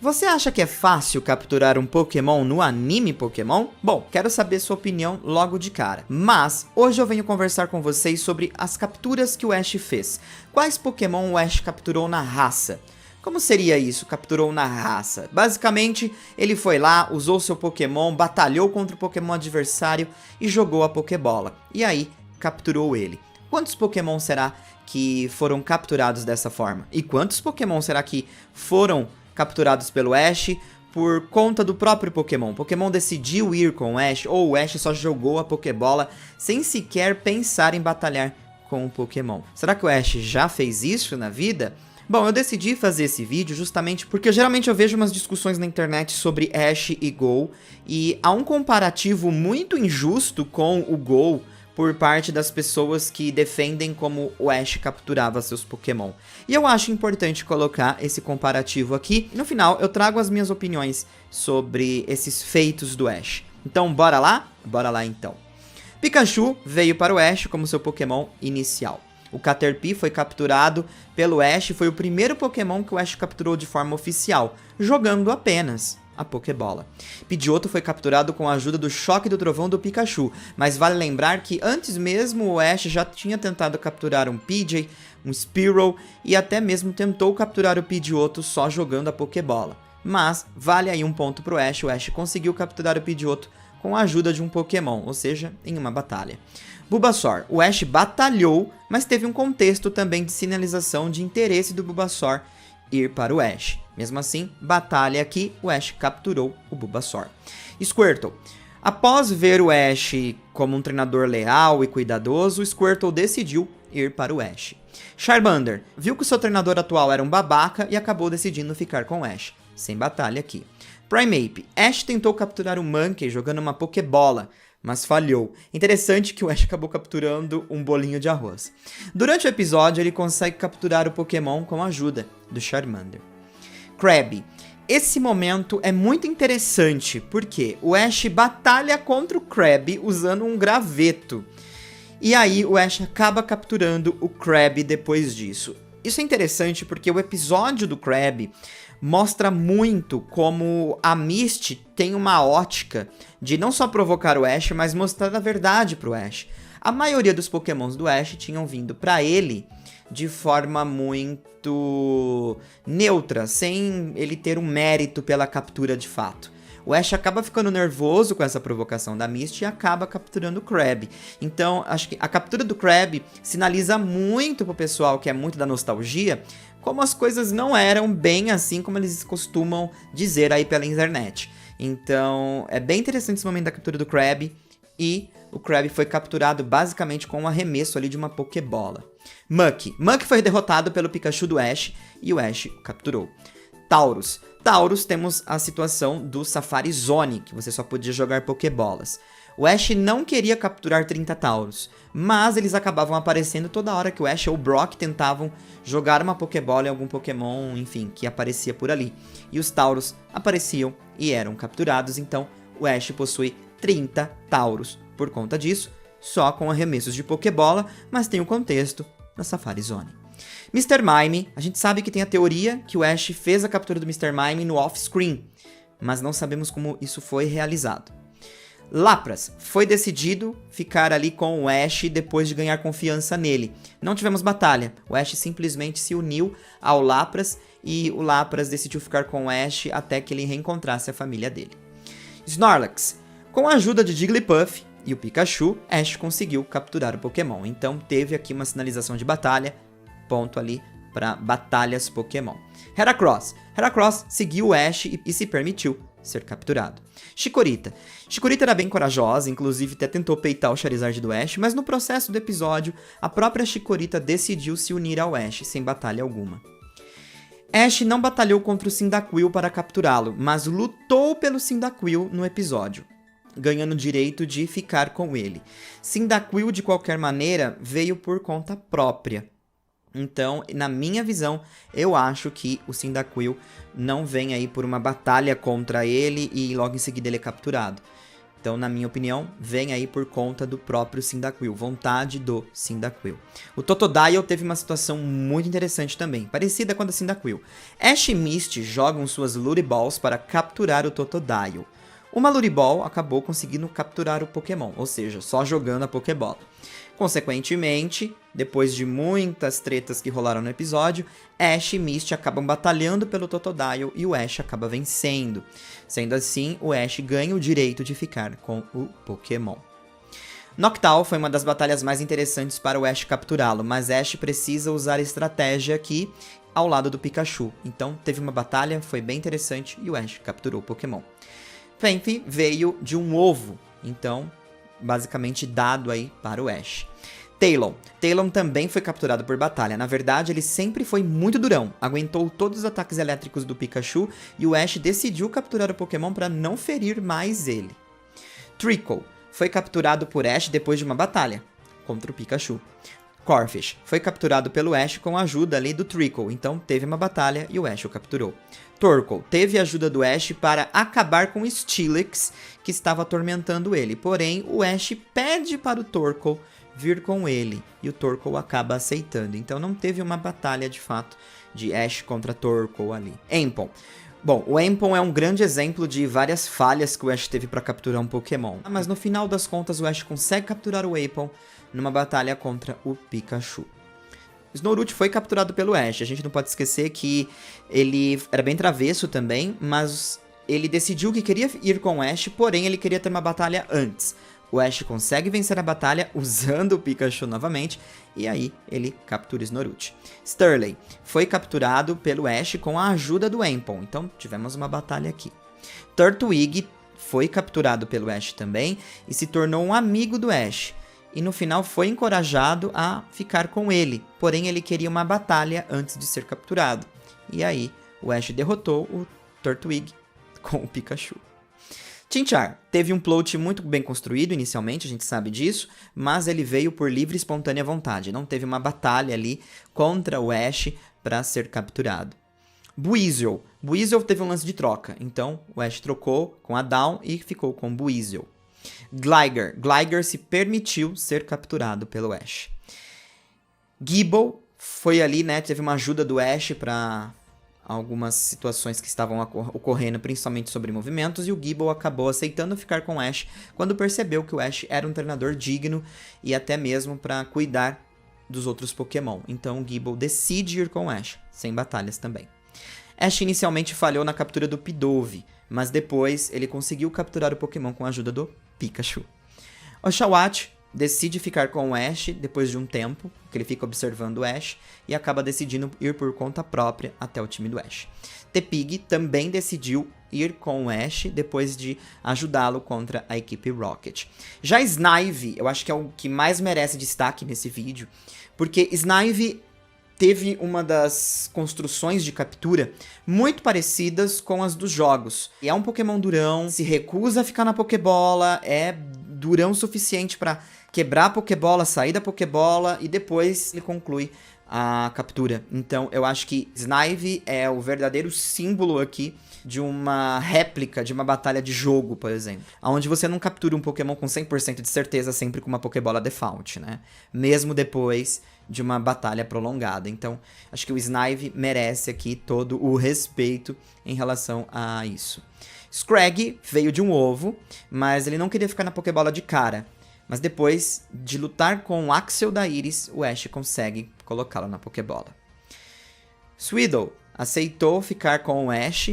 Você acha que é fácil capturar um Pokémon no anime Pokémon? Bom, quero saber sua opinião logo de cara. Mas, hoje eu venho conversar com vocês sobre as capturas que o Ash fez. Quais Pokémon o Ash capturou na raça? Como seria isso, capturou na raça? Basicamente, ele foi lá, usou seu Pokémon, batalhou contra o Pokémon adversário e jogou a Pokébola. E aí, capturou ele. Quantos Pokémon será que foram capturados dessa forma? E quantos Pokémon será que foram capturados pelo Ash por conta do próprio Pokémon? O Pokémon decidiu ir com o Ash, ou o Ash só jogou a Pokébola sem sequer pensar em batalhar com o Pokémon? Será que o Ash já fez isso na vida? Bom, eu decidi fazer esse vídeo justamente porque geralmente eu vejo umas discussões na internet sobre Ash e Go, e há um comparativo muito injusto com o Go por parte das pessoas que defendem como o Ash capturava seus Pokémon. E eu acho importante colocar esse comparativo aqui. No final, eu trago as minhas opiniões sobre esses feitos do Ash. Então, bora lá? Bora lá então. Pikachu veio para o Ash como seu Pokémon inicial. O Caterpie foi capturado pelo Ash, foi o primeiro Pokémon que o Ash capturou de forma oficial, jogando apenas a Pokébola. Pidgeotto foi capturado com a ajuda do Choque do Trovão do Pikachu, mas vale lembrar que antes mesmo o Ash já tinha tentado capturar um Pidgey, um Spearow e até mesmo tentou capturar o Pidgeotto só jogando a Pokébola. Mas vale aí um ponto pro Ash, o Ash conseguiu capturar o Pidgeotto com a ajuda de um Pokémon, ou seja, em uma batalha. Bulbasaur, o Ash batalhou, mas teve um contexto também de sinalização de interesse do Bulbasaur ir para o Ash. Mesmo assim, batalha aqui, o Ash capturou o Bulbasaur. Squirtle. Após ver o Ash como um treinador leal e cuidadoso, Squirtle decidiu ir para o Ash. Charmander. Viu que o seu treinador atual era um babaca e acabou decidindo ficar com o Ash. Sem batalha aqui. Primeape. Ash tentou capturar o Mankey jogando uma Pokébola, mas falhou. Interessante que o Ash acabou capturando um bolinho de arroz. Durante o episódio, ele consegue capturar o Pokémon com a ajuda do Charmander. Krabby. Esse momento é muito interessante, porque o Ash batalha contra o Krabby usando um graveto. E aí o Ash acaba capturando o Krabby depois disso. Isso é interessante porque o episódio do Krabby mostra muito como a Misty tem uma ótica de não só provocar o Ash, mas mostrar a verdade pro Ash. A maioria dos Pokémons do Ash tinham vindo pra ele de forma muito neutra, sem ele ter um mérito pela captura de fato. O Ash acaba ficando nervoso com essa provocação da Misty e acaba capturando o Krabby. Então, acho que a captura do Krabby sinaliza muito pro pessoal que é muito da nostalgia, como as coisas não eram bem assim como eles costumam dizer aí pela internet. Então, é bem interessante esse momento da captura do Krabby, e o Krabby foi capturado basicamente com um arremesso ali de uma Pokébola. Muk. Muk foi derrotado pelo Pikachu do Ash e o Ash capturou. Taurus. Taurus, temos a situação do Safari Zone, que você só podia jogar Pokébolas. O Ash não queria capturar 30 Taurus, mas eles acabavam aparecendo toda hora que o Ash ou o Brock tentavam jogar uma Pokébola em algum Pokémon, enfim, que aparecia por ali. E os Taurus apareciam e eram capturados, então o Ash possui 30 Taurus. Por conta disso, só com arremessos de Pokébola, mas tem o contexto da Safari Zone. Mr. Mime, a gente sabe que tem a teoria que o Ash fez a captura do Mr. Mime no off-screen, mas não sabemos como isso foi realizado. Lapras, foi decidido ficar ali com o Ash depois de ganhar confiança nele. Não tivemos batalha, o Ash simplesmente se uniu ao Lapras e o Lapras decidiu ficar com o Ash até que ele reencontrasse a família dele. Snorlax, com a ajuda de Jigglypuff e o Pikachu, Ash conseguiu capturar o Pokémon. Então teve aqui uma sinalização de batalha, ponto ali para batalhas Pokémon. Heracross. Heracross seguiu o Ash e se permitiu ser capturado. Chikorita. Chikorita era bem corajosa, inclusive até tentou peitar o Charizard do Ash, mas no processo do episódio, a própria Chikorita decidiu se unir ao Ash, sem batalha alguma. Ash não batalhou contra o Cyndaquil para capturá-lo, mas lutou pelo Cyndaquil no episódio, ganhando o direito de ficar com ele. Cyndaquil, de qualquer maneira, veio por conta própria. Então, na minha visão, eu acho que o Cyndaquil não vem aí por uma batalha contra ele e logo em seguida ele é capturado. Então, na minha opinião, vem aí por conta do próprio Cyndaquil, vontade do Cyndaquil. O Totodile teve uma situação muito interessante também, parecida com a da Cyndaquil. Ash e Misty jogam suas Lure Balls para capturar o Totodile. Uma Lure Ball acabou conseguindo capturar o Pokémon, ou seja, só jogando a Pokébola. Consequentemente, depois de muitas tretas que rolaram no episódio, Ash e Misty acabam batalhando pelo Totodile e o Ash acaba vencendo. Sendo assim, o Ash ganha o direito de ficar com o Pokémon. Noctowl foi uma das batalhas mais interessantes para o Ash capturá-lo, mas Ash precisa usar estratégia aqui ao lado do Pikachu. Então teve uma batalha, foi bem interessante e o Ash capturou o Pokémon. Phanpy veio de um ovo, então basicamente dado aí para o Ash. Talon também foi capturado por batalha. Na verdade, ele sempre foi muito durão, aguentou todos os ataques elétricos do Pikachu e o Ash decidiu capturar o Pokémon para não ferir mais ele. Treecko foi capturado por Ash depois de uma batalha contra o Pikachu. Corphish foi capturado pelo Ash com a ajuda ali do Treecko, então teve uma batalha e o Ash o capturou. Torkoal teve a ajuda do Ash para acabar com o Steelix, que estava atormentando ele, porém o Ash pede para o Torkoal vir com ele, e o Torkoal acaba aceitando, então não teve uma batalha de fato de Ash contra Torkoal ali. Ampon. Bom, o Ampon é um grande exemplo de várias falhas que o Ash teve para capturar um Pokémon, mas no final das contas o Ash consegue capturar o Ampon numa batalha contra o Pikachu. Snorunt foi capturado pelo Ash, a gente não pode esquecer que ele era bem travesso também, mas ele decidiu que queria ir com o Ash, porém ele queria ter uma batalha antes. O Ash consegue vencer a batalha usando o Pikachu novamente, e aí ele captura Snorunt. Sturley foi capturado pelo Ash com a ajuda do Ampon, então tivemos uma batalha aqui. Turtwig foi capturado pelo Ash também, e se tornou um amigo do Ash. E no final foi encorajado a ficar com ele, porém ele queria uma batalha antes de ser capturado. E aí o Ash derrotou o Turtwig com o Pikachu. Chinchar teve um plot muito bem construído inicialmente, a gente sabe disso, mas ele veio por livre e espontânea vontade, não teve uma batalha ali contra o Ash para ser capturado. Buizel teve um lance de troca, então o Ash trocou com a Dawn e ficou com Buizel. Gligar se permitiu ser capturado pelo Ash. Gible foi ali, né, teve uma ajuda do Ash para algumas situações que estavam ocorrendo, principalmente sobre movimentos, e o Gible acabou aceitando ficar com o Ash quando percebeu que o Ash era um treinador digno e até mesmo para cuidar dos outros Pokémon. Então o Gible decide ir com o Ash, sem batalhas também. Ash inicialmente falhou na captura do Pidove, mas depois ele conseguiu capturar o Pokémon com a ajuda do Pikachu. Oshawott decide ficar com o Ash depois de um tempo, que ele fica observando o Ash, e acaba decidindo ir por conta própria até o time do Ash. Tepig também decidiu ir com o Ash depois de ajudá-lo contra a equipe Rocket. Já Snivy, eu acho que é o que mais merece destaque nesse vídeo, porque Snivy teve uma das construções de captura muito parecidas com as dos jogos. E é um Pokémon durão, se recusa a ficar na Pokébola, é durão o suficiente para quebrar a Pokébola, sair da Pokébola e depois ele conclui a captura. Então eu acho que Snivy é o verdadeiro símbolo aqui de uma réplica de uma batalha de jogo, por exemplo. Onde você não captura um Pokémon com 100% de certeza sempre com uma Pokébola default, né? Mesmo depois de uma batalha prolongada. Então, acho que o Snivy merece aqui todo o respeito em relação a isso. Scraggy veio de um ovo, mas ele não queria ficar na Pokébola de cara. Mas depois de lutar com o Axel da Iris, o Ash consegue colocá-lo na Pokébola. Sweedle aceitou ficar com o Ash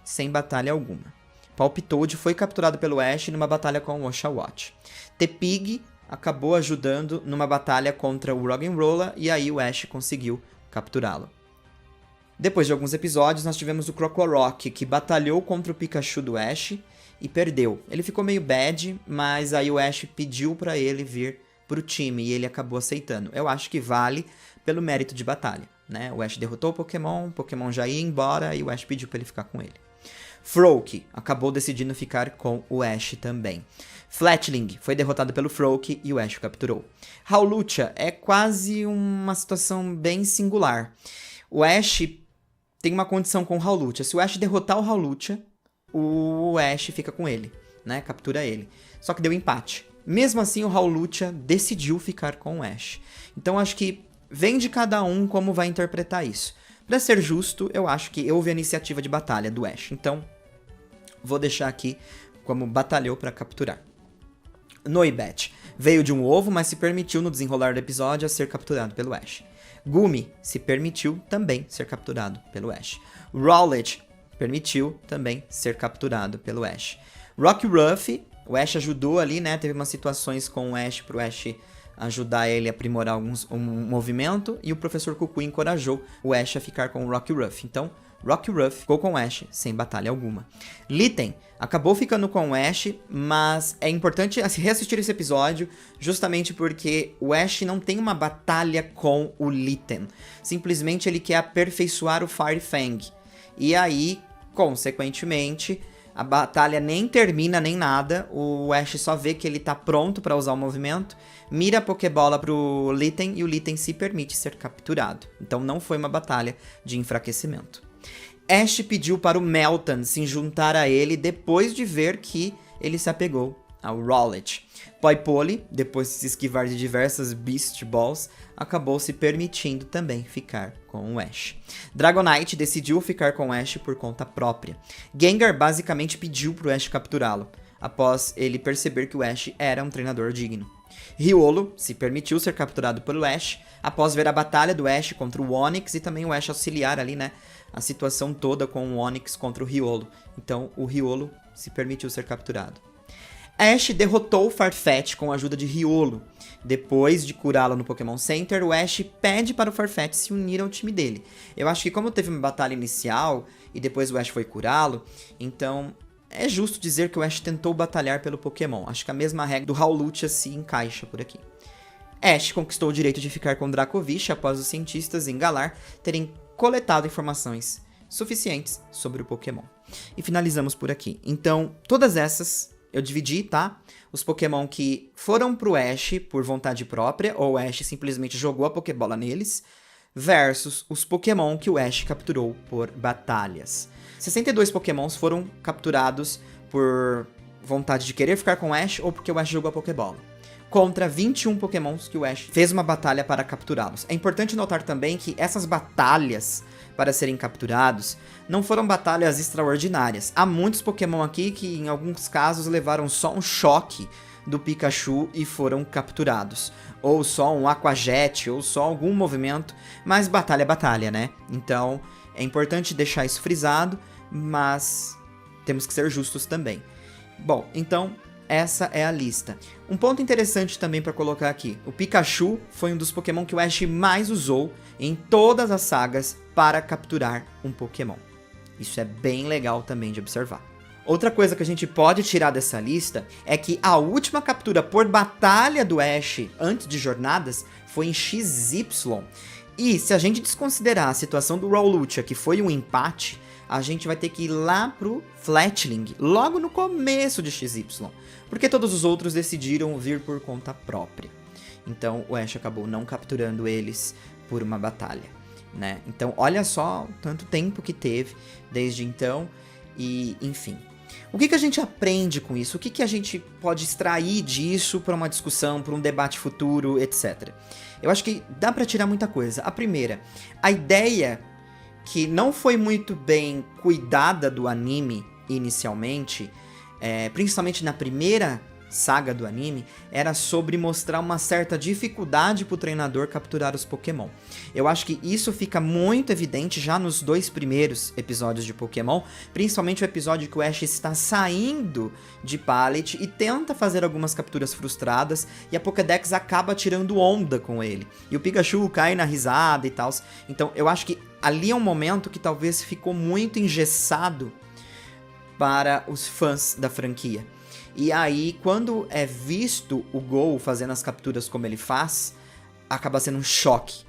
sem batalha alguma. Palpitoad foi capturado pelo Ash numa batalha com o Oshawott. Tepig acabou ajudando numa batalha contra o Roggenrola e aí o Ash conseguiu capturá-lo. Depois de alguns episódios, nós tivemos o Krokorok, que batalhou contra o Pikachu do Ash e perdeu. Ele ficou meio bad, mas aí o Ash pediu pra ele vir pro time e ele acabou aceitando. Eu acho que vale pelo mérito de batalha, né? O Ash derrotou o Pokémon já ia embora e o Ash pediu pra ele ficar com ele. Froakie acabou decidindo ficar com o Ash também. Fletchling foi derrotado pelo Froakie e o Ash o capturou. Hawlucha é quase uma situação bem singular. O Ash tem uma condição com o Hawlucha. Se o Ash derrotar o Hawlucha, o Ash fica com ele. né? Captura ele. Só que deu empate. Mesmo assim, o Hawlucha decidiu ficar com o Ash. Então, acho que vem de cada um como vai interpretar isso. Pra ser justo, eu acho que houve a iniciativa de batalha do Ash. Então, vou deixar aqui como batalhou pra capturar. Noibat veio de um ovo, mas se permitiu no desenrolar do episódio a ser capturado pelo Ash. Gumi se permitiu também ser capturado pelo Ash. Rowlet permitiu também ser capturado pelo Ash. Rockruff, o Ash ajudou ali, né? Teve umas situações com o Ash pro Ash ajudar ele a aprimorar um movimento. E o Professor Cuckoo encorajou o Ash a ficar com o Rockruff. Então, Rockruff ficou com o Ash sem batalha alguma. Litten acabou ficando com o Ash, mas é importante reassistir esse episódio justamente porque o Ash não tem uma batalha com o Litten. Simplesmente ele quer aperfeiçoar o Fire Fang. E aí, consequentemente, a batalha nem termina nem nada. O Ash só vê que ele tá pronto para usar o movimento, mira a Pokébola pro Litten e o Litten se permite ser capturado. Então não foi uma batalha de enfraquecimento. Ash pediu para o Meltan se juntar a ele depois de ver que ele se apegou ao Rowlet. Poipole, depois de se esquivar de diversas Beast Balls, acabou se permitindo também ficar com o Ash. Dragonite decidiu ficar com o Ash por conta própria. Gengar basicamente pediu para o Ash capturá-lo, após ele perceber que o Ash era um treinador digno. Riolo se permitiu ser capturado pelo Ash, após ver a batalha do Ash contra o Onix e também o Ash auxiliar ali, né? A situação toda com o Onix contra o Riolo. Então, o Riolo se permitiu ser capturado. Ash derrotou o Farfetch com a ajuda de Riolo. Depois de curá-lo no Pokémon Center, o Ash pede para o Farfetch se unir ao time dele. Eu acho que como teve uma batalha inicial e depois o Ash foi curá-lo, então é justo dizer que o Ash tentou batalhar pelo Pokémon. Acho que a mesma regra do Hawlucha se encaixa por aqui. Ash conquistou o direito de ficar com Dracovish após os cientistas em Galar terem coletado informações suficientes sobre o Pokémon. E finalizamos por aqui. Então, todas essas eu dividi, tá? Os Pokémon que foram pro Ash por vontade própria, ou o Ash simplesmente jogou a Pokébola neles, versus os Pokémon que o Ash capturou por batalhas. 62 Pokémons foram capturados por vontade de querer ficar com o Ash ou porque o Ash jogou a Pokébola. Contra 21 Pokémons que o Ash fez uma batalha para capturá-los. É importante notar também que essas batalhas para serem capturados não foram batalhas extraordinárias. Há muitos Pokémon aqui que em alguns casos levaram só um choque do Pikachu e foram capturados. Ou só um Aquajet, ou só algum movimento, mas batalha é batalha, né? Então é importante deixar isso frisado, mas temos que ser justos também. Bom, então essa é a lista. Um ponto interessante também para colocar aqui. O Pikachu foi um dos Pokémon que o Ash mais usou em todas as sagas para capturar um Pokémon. Isso é bem legal também de observar. Outra coisa que a gente pode tirar dessa lista é que a última captura por batalha do Ash antes de jornadas foi em XY. E se a gente desconsiderar a situação do Hawlucha, que foi um empate, a gente vai ter que ir lá pro Fletchling, logo no começo de XY, porque todos os outros decidiram vir por conta própria. Então o Ash acabou não capturando eles por uma batalha, né? Então olha só o tanto tempo que teve desde então e enfim. O que a gente aprende com isso? O que a gente pode extrair disso para uma discussão, para um debate futuro, etc. Eu acho que dá para tirar muita coisa. A primeira, a ideia que não foi muito bem cuidada do anime inicialmente, principalmente na primeira saga do anime, era sobre mostrar uma certa dificuldade pro treinador capturar os Pokémon. Eu acho que isso fica muito evidente já nos 2 primeiros episódios de Pokémon, principalmente o episódio que o Ash está saindo de Pallet e tenta fazer algumas capturas frustradas e a Pokédex acaba tirando onda com ele. E o Pikachu cai na risada e tal. Então eu acho que ali é um momento que talvez ficou muito engessado para os fãs da franquia. E aí, quando é visto o Go fazendo as capturas como ele faz, acaba sendo um choque.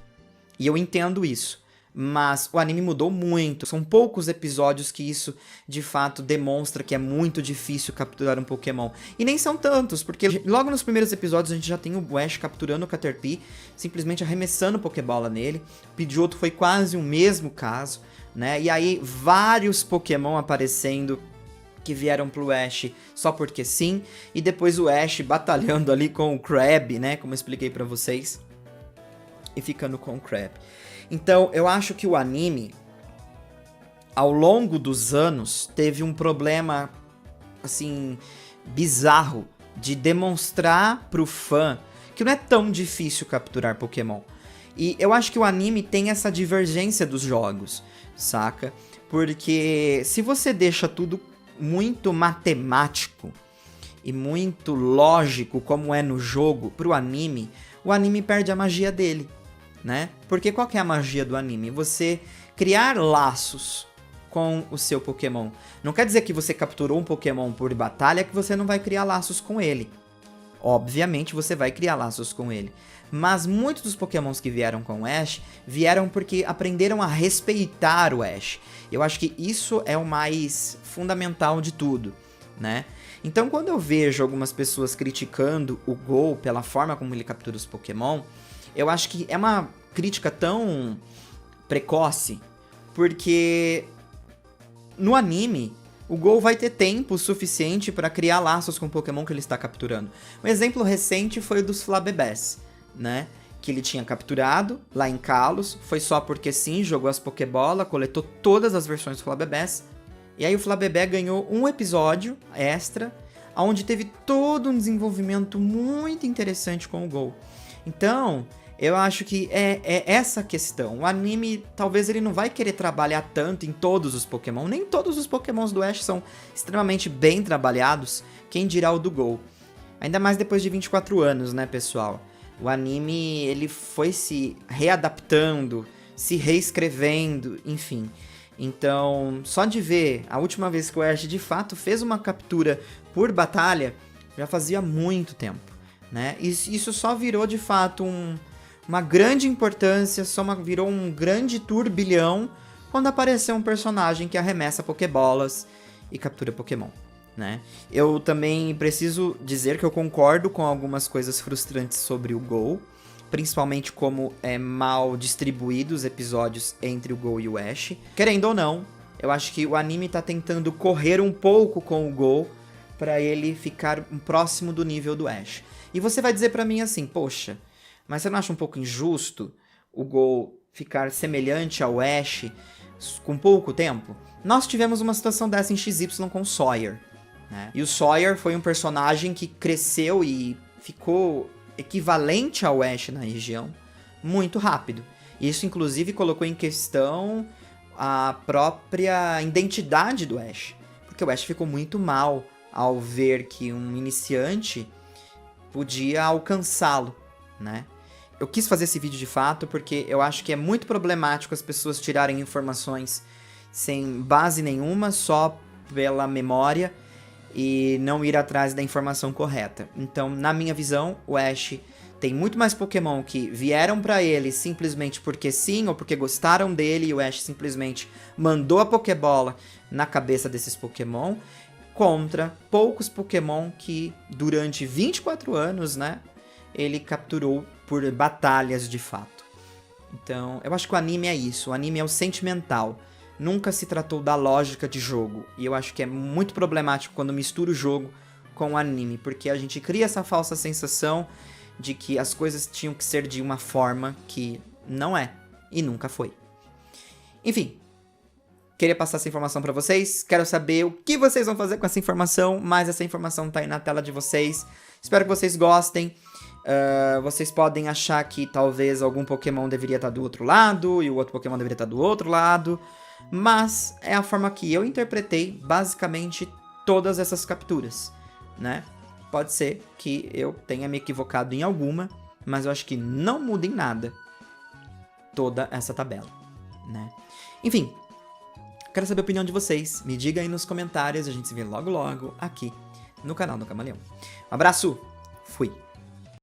E eu entendo isso. Mas o anime mudou muito. São poucos episódios que isso, de fato, demonstra que é muito difícil capturar um Pokémon. E nem são tantos, porque logo nos primeiros episódios a gente já tem o Ash capturando o Caterpie, simplesmente arremessando Pokébola nele. O Pidgeotto foi quase o mesmo caso, né? E aí, vários Pokémon aparecendo que vieram pro Ash só porque sim, e depois o Ash batalhando ali com o Crab, né, como eu expliquei pra vocês, e ficando com o Crab. Então, eu acho que o anime, ao longo dos anos, teve um problema, assim, bizarro, de demonstrar pro fã que não é tão difícil capturar Pokémon. E eu acho que o anime tem essa divergência dos jogos, saca? Porque se você deixa tudo muito matemático e muito lógico, como é no jogo, pro anime, o anime perde a magia dele, né? Porque qual que é a magia do anime? Você criar laços com o seu Pokémon. Não quer dizer que você capturou um Pokémon por batalha que você não vai criar laços com ele. Obviamente você vai criar laços com ele. Mas muitos dos Pokémons que vieram com o Ash vieram porque aprenderam a respeitar o Ash. Eu acho que isso é o mais fundamental de tudo, né? Então quando eu vejo algumas pessoas criticando o Go pela forma como ele captura os Pokémon, eu acho que é uma crítica tão precoce, porque no anime o Go vai ter tempo suficiente para criar laços com o Pokémon que ele está capturando. Um exemplo recente foi o dos Flabébés, né? Que ele tinha capturado lá em Kalos, foi só porque sim, jogou as Pokébola, coletou todas as versões do Flabébés, e aí o Flabébé ganhou um episódio extra, onde teve todo um desenvolvimento muito interessante com o Go. Então, eu acho que é essa questão. O anime, talvez ele não vai querer trabalhar tanto em todos os Pokémon. Nem todos os Pokémons do Ash são extremamente bem trabalhados. Quem dirá o do Go. Ainda mais depois de 24 anos, né, pessoal? O anime, ele foi se readaptando, se reescrevendo, enfim. Então, só de ver a última vez que o Ash de fato fez uma captura por batalha, já fazia muito tempo, né? Isso só virou de fato uma grande importância, virou um grande turbilhão quando apareceu um personagem que arremessa Pokébolas e captura Pokémon, né? Eu também preciso dizer que eu concordo com algumas coisas frustrantes sobre o Go, principalmente como é mal distribuído os episódios entre o Go e o Ash. Querendo ou não, eu acho que o anime tá tentando correr um pouco com o Go para ele ficar próximo do nível do Ash. E você vai dizer pra mim assim, poxa, mas você não acha um pouco injusto o Go ficar semelhante ao Ash com pouco tempo? Nós tivemos uma situação dessa em XY com o Sawyer, né? E o Sawyer foi um personagem que cresceu e ficou equivalente ao Ash na região muito rápido. Isso, inclusive, colocou em questão a própria identidade do Ash. Porque o Ash ficou muito mal ao ver que um iniciante podia alcançá-lo, né? Eu quis fazer esse vídeo de fato porque eu acho que é muito problemático as pessoas tirarem informações sem base nenhuma, só pela memória, e não ir atrás da informação correta. Então, na minha visão, o Ash tem muito mais Pokémon que vieram pra ele simplesmente porque sim, ou porque gostaram dele, e o Ash simplesmente mandou a Pokébola na cabeça desses Pokémon, contra poucos Pokémon que, durante 24 anos, né, ele capturou por batalhas de fato. Então, eu acho que o anime é isso. O anime é o sentimental. Nunca se tratou da lógica de jogo. E eu acho que é muito problemático quando mistura o jogo com o anime, porque a gente cria essa falsa sensação de que as coisas tinham que ser de uma forma que não é e nunca foi. Enfim, queria passar essa informação pra vocês. Quero saber o que vocês vão fazer com essa informação, mas essa informação tá aí na tela de vocês. Espero que vocês gostem. Vocês podem achar que talvez algum Pokémon deveria estar do outro lado e o outro Pokémon deveria estar do outro lado, mas é a forma que eu interpretei basicamente todas essas capturas, né? Pode ser que eu tenha me equivocado em alguma, mas eu acho que não muda em nada toda essa tabela, né? Enfim, quero saber a opinião de vocês. Me diga aí nos comentários, a gente se vê logo logo aqui no canal do Camaleão. Um abraço, fui!